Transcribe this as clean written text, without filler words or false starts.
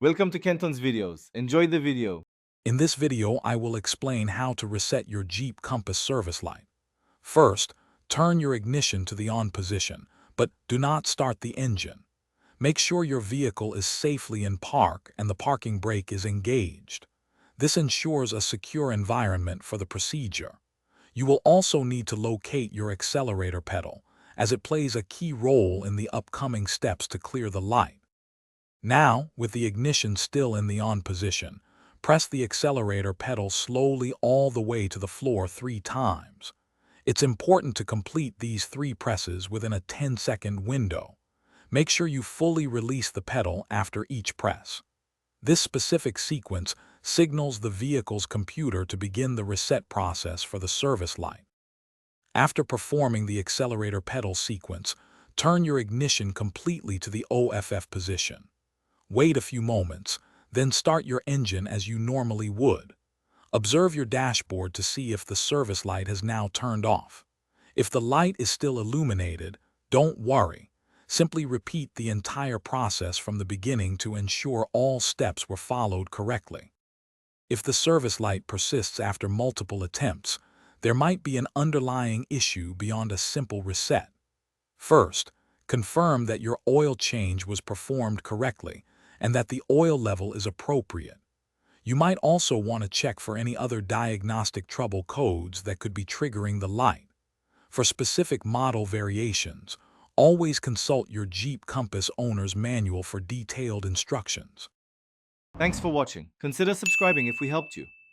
Welcome to Kenton's videos. Enjoy the video. In this video, I will explain how to reset your Jeep Compass service light. First, turn your ignition to the on position, but do not start the engine. Make sure your vehicle is safely in park and the parking brake is engaged. This ensures a secure environment for the procedure. You will also need to locate your accelerator pedal, as it plays a key role in the upcoming steps to clear the light. Now, with the ignition still in the on position, press the accelerator pedal slowly all the way to the floor 3 times. It's important to complete these 3 presses within a 10-second window. Make sure you fully release the pedal after each press. This specific sequence signals the vehicle's computer to begin the reset process for the service light. After performing the accelerator pedal sequence, turn your ignition completely to the OFF position. Wait a few moments, then start your engine as you normally would. Observe your dashboard to see if the service light has now turned off. If the light is still illuminated, don't worry. Simply repeat the entire process from the beginning to ensure all steps were followed correctly. If the service light persists after multiple attempts, there might be an underlying issue beyond a simple reset. First, confirm that your oil change was performed correctly and that the oil level is appropriate. You might also want to check for any other diagnostic trouble codes that could be triggering the light. For specific model variations, always consult your Jeep Compass owner's manual for detailed instructions. Thanks for watching. Consider subscribing if we helped you.